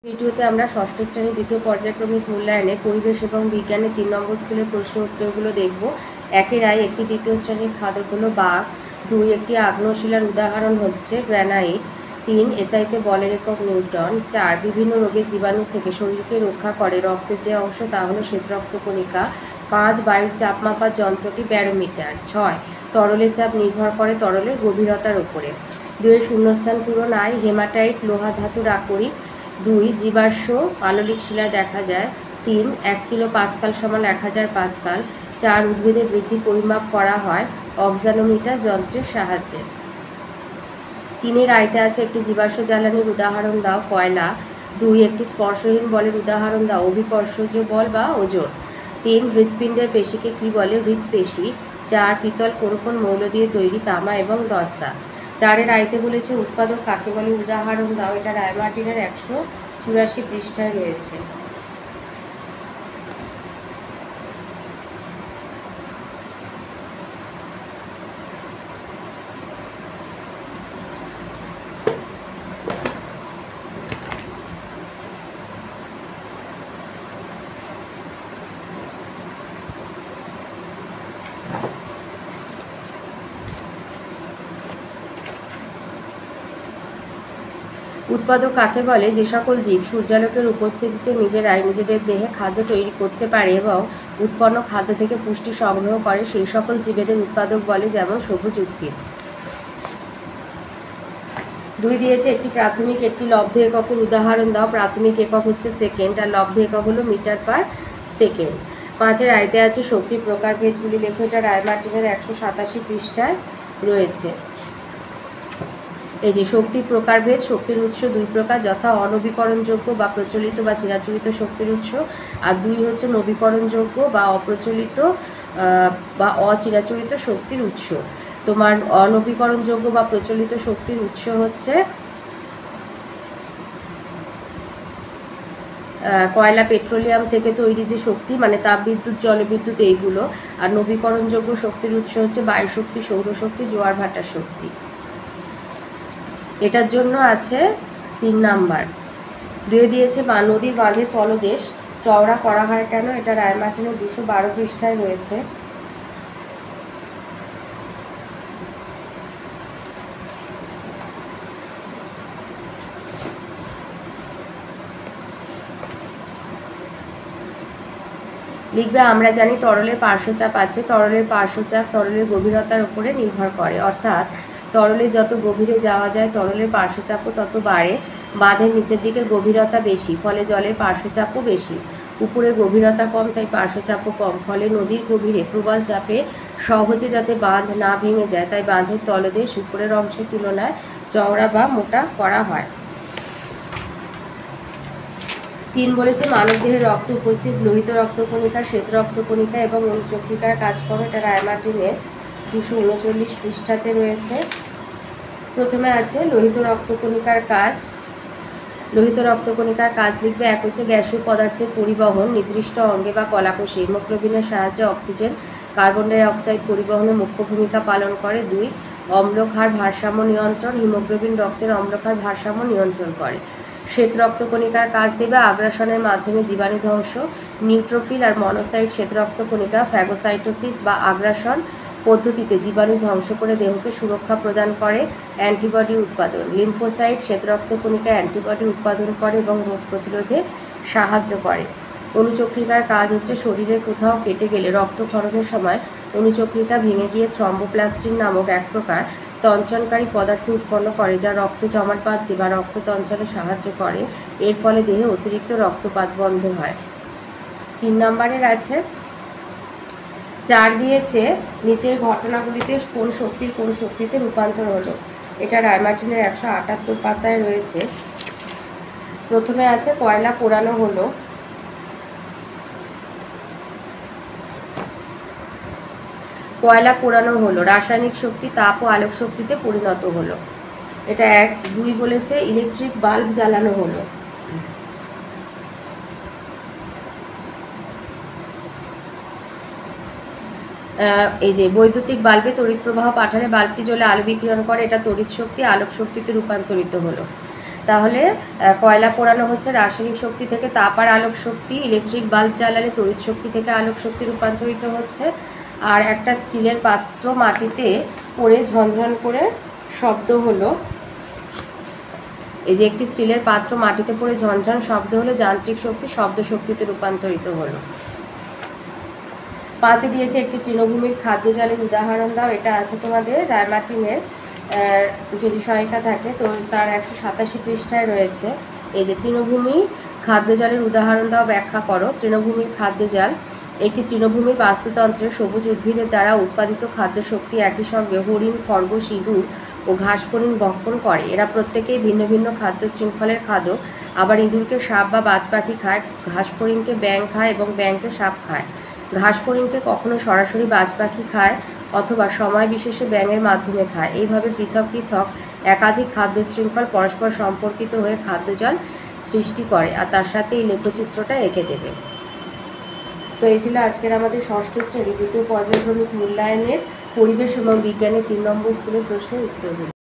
ভিডিওতে আমরা ষষ্ঠ শ্রেণীর দ্বিতীয় পর্যায়ক্রমিক মূল্যায়নে পরিবেশ এবং বিজ্ঞানের 3 নম্বর স্কুলের প্রশ্ন উত্তরগুলো দেখব। একের আই একটি দ্বিতীয় শ্রেণীর খাদক হলো বাঘ। 2 একটি আগ্নেয়শিলার উদাহরণ হচ্ছে গ্রানাইট। 3 এসআইতে বলের একক নিউটন। 4 বিভিন্ন রোগের জীবাণু থেকে শরীরকে রক্ষা করে রক্তের যে অংশ তা হলো শ্বেতরক্তকণিকা। 5 বায়ুর চাপ মাপার যন্ত্রটি ব্যারোমিটার। 6 তরলের চাপ নির্ভর করে তরলের গভীরতার উপরে। 2 শূন্যস্থান পূরণ। আই হেমাটাইট লোহা ধাতুর আকরিক। 2 জীবাশ্ম পাললিক শিলায় দেখা যায়। 3 1 কিলো পাস্কাল সমান 1000 পাস্কাল। 4 উদ্ভিদের বৃদ্ধি পরিমাপ করা হয় অক্সানোমিটার যন্ত্রের সাহায্যে। 3 আইতে আছে একটি জীবাশ্ম জ্বালানির উদাহরণ দাও, কয়লা। 2 একটি স্পর্শহীন বলের উদাহরণ দাও, অভিকর্ষজ বল বা ওজন। 3 হৃৎপিণ্ডের পেশিকে কি বলে, হৃৎপেশি। 4 পিতল কোন মৌল দিয়ে তৈরি, তামা এবং দস্তা। 4 আইতে বলেছে উৎপাদক কাকে বলে, উদাহরণ দাও। এটা রায়মার্টিনের 184 পৃষ্ঠায় রয়েছে। উৎপাদক কাকে বলে, যে সকল জীব সূর্যালোকের উপস্থিতিতে নিজেদের দেহে খাদ্য তৈরি করতে পারে এবং উৎপন্ন খাদ্য থেকে পুষ্টি সংগ্রহ করে সেই সকল জীবেদের উৎপাদক বলে, যেমন সবুজ উদ্ভিদ। 2 দিয়েছে একটি প্রাথমিক একটি লব্ধ এককের উদাহরণ দাও। প্রাথমিক একক হচ্ছে সেকেন্ড আর লব্ধ একক হলো মিটার পার সেকেন্ড। 5 আইতে আছে শক্তির প্রকারভেদগুলি লেখো। এটা রায়মার্টিনের 187 পৃষ্ঠায় রয়েছে। এই যে শক্তির প্রকারভেদ, শক্তির উৎস 2 প্রকার, যথা অনবীকরণযোগ্য বা প্রচলিত বা চিরাচরিত শক্তির উৎস, আর 2 হচ্ছে নবীকরণযোগ্য বা অপ্রচলিত বা অচিরাচরিত শক্তির উৎস। তোমার অনবীকরণযোগ্য বা প্রচলিত শক্তির উৎস হচ্ছে কয়লা, পেট্রোলিয়াম থেকে তৈরি যে শক্তি, মানে তাপবিদ্যুৎ, জলবিদ্যুৎ, এইগুলো। আর নবীকরণযোগ্য শক্তির উৎস হচ্ছে বায়ুশক্তি, সৌরশক্তি, জোয়ার ভাটার শক্তি। এটার জন্য আছে 3 নাম্বার। 2 দিয়েছে নদীর বাঁধের তলদেশ চওড়া করা হয় কেন, এটা রায়মার্টিনের 212 পৃষ্ঠায় রয়েছে। লিখবে আমরা জানি তরলের পার্শ্বচাপ আছে। তরলের পার্শ্বচাপ তরলের গভীরতার উপরে নির্ভর করে, অর্থাৎ তরলে যত গভীরে যাওয়া যায় তরলের পার্শ্বচাপও তত বাড়ে। বাঁধের নিচের দিকের গভীরতা বেশি, ফলে জলের পার্শ্বচাপও বেশি। উপরে গভীরতা কম, তাই পার্শ্বচাপও কম, ফলে নদীর গভীরে প্রবল চাপে সহজে যাতে বাঁধ না ভেঙে যায়, তাই বাঁধের তলদেশ উপরের অংশের তুলনায় চওড়া বা মোটা করা হয়। 3 বলেছে মানবদেহে রক্ত উপস্থিত লোহিত রক্তকণিকা, শ্বেত রক্তকণিকা এবং অনুচক্রিকার কাজকর্ম। এটা রায়মার্টিনের 239 পৃষ্ঠাতে রয়েছে। প্রথমে আছে লোহিত রক্তকণিকার কাজ। লোহিত রক্তকণিকার কাজ লিখবে। 1 হচ্ছে গ্যাসীয় পদার্থের পরিবহন নির্দিষ্ট অঙ্গে বা কলাকোষে। হিমোগ্লোবিনের সাহায্যে অক্সিজেন, কার্বন ডাই অক্সাইড পরিবহনে মুখ্য ভূমিকা পালন করে। 2 অম্লক্ষার ভারসাম্য নিয়ন্ত্রণ। হিমোগ্লোবিন রক্তের অম্লক্ষার ভারসাম্য নিয়ন্ত্রণ করে। শ্বেত রক্তকণিকার কাজ দেবে আগ্রাসনের মাধ্যমে জীবাণু ধ্বংস। নিউট্রোফিল আর মনোসাইট শ্বেত রক্তকণিকা ফ্যাগোসাইটোসিস বা আগ্রাসন পদ্ধতিতে জীবাণু ধ্বংস করে দেহকে সুরক্ষা প্রদান করে। অ্যান্টিবডি উৎপাদন। লিম্ফোসাইট শ্বেত রক্তকণিকা অ্যান্টিবডি উৎপাদন করে এবং রোগ প্রতিরোধে সাহায্য করে। অনুচক্রিকার কাজ হচ্ছে শরীরের কোথাও কেটে গেলে রক্তক্ষরণের সময় অনুচক্রিকা ভেঙে গিয়ে থ্রম্বোপ্লাস্টিন নামক এক প্রকার তঞ্চনকারী পদার্থ উৎপন্ন করে, যা রক্ত জমাট বাঁধতে বা রক্ত তঞ্চনে সাহায্য করে। এর ফলে দেহে অতিরিক্ত রক্তপাত বন্ধ হয়। 3 নম্বরের আছে 4 দিয়েছে নিচের ঘটনাগুলিতে কোন শক্তিতে রূপান্তর হলো। এটা রায়মার্টিনের 178 পাতায় রয়েছে। প্রথমে আছে কয়লা পোড়ানো হলো। কয়লা পোড়ানো হলো, রাসায়নিক শক্তি তাপ ও আলোক শক্তিতে পরিণত হলো। এটা 1। 2 বলেছে ইলেকট্রিক বাল্ব জ্বালানো হলো। এই যে বৈদ্যুতিক বাল্বে তড়িৎ প্রবাহ পাঠালে বাল্বটি জ্বলে আলো বিকিরণ করে, এটা তড়িৎ শক্তি আলোক শক্তিতে রূপান্তরিত হলো। তাহলে কয়লা পোড়ানো হচ্ছে রাসায়নিক শক্তি থেকে তাপ আর আলোক শক্তি, ইলেকট্রিক বাল্ব জ্বালালে তড়িৎ শক্তি থেকে আলোক শক্তি রূপান্তরিত হচ্ছে। আর একটা স্টিলের পাত্র মাটিতে পড়ে ঝনঝন করে শব্দ হলো, এই যে একটি স্টিলের পাত্র মাটিতে পড়ে ঝনঝন শব্দ হলো যান্ত্রিক শক্তি শব্দ শক্তিতে রূপান্তরিত হলো। 5 দিয়েছে একটি তৃণভূমির খাদ্য জালের উদাহরণ দাও। এটা আছে তোমাদের রায়মার্টিনের, যদি সহায়িকা থাকে তো তার 187 পৃষ্ঠায় রয়েছে। এই যে তৃণভূমি খাদ্য জালের উদাহরণ দাও, ব্যাখ্যা করো। তৃণভূমির খাদ্য জাল একটি তৃণভূমির বাস্তুতন্ত্রের সবুজ উদ্ভিদের দ্বারা উৎপাদিত খাদ্য শক্তি একই সঙ্গে হরিণ, খরগোশ, ইঁদুর ও ঘাসফড়িং ভক্ষণ করে। এরা প্রত্যেকেই ভিন্ন ভিন্ন খাদ্য শৃঙ্খলের খাদ্য। আবার ইঁদুরকে সাপ বা বাজ পাখি খায়, ঘাসফড়িংকে ব্যাঙ খায় এবং ব্যাঙকে সাপ খায়। ঘাসফড়িংকে কখনো সরাসরি বাজ পাখি খায় অথবা সময় বিশেষে ব্যাঙের মাধ্যমে খায়। এইভাবে পৃথক পৃথক একাধিক খাদ্য শৃঙ্খল পরস্পর সম্পর্কিত হয়ে খাদ্যজাল সৃষ্টি করে। আর তার সাথে এই লেখচিত্রটা এঁকে দেবে। তো এই ছিল আজকের আমাদের ষষ্ঠ শ্রেণী দ্বিতীয় পর্যায়ক্রমিক মূল্যায়নের পরিবেশ এবং বিজ্ঞানের 3 নম্বর স্কুলের প্রশ্নের উত্তরগুলো।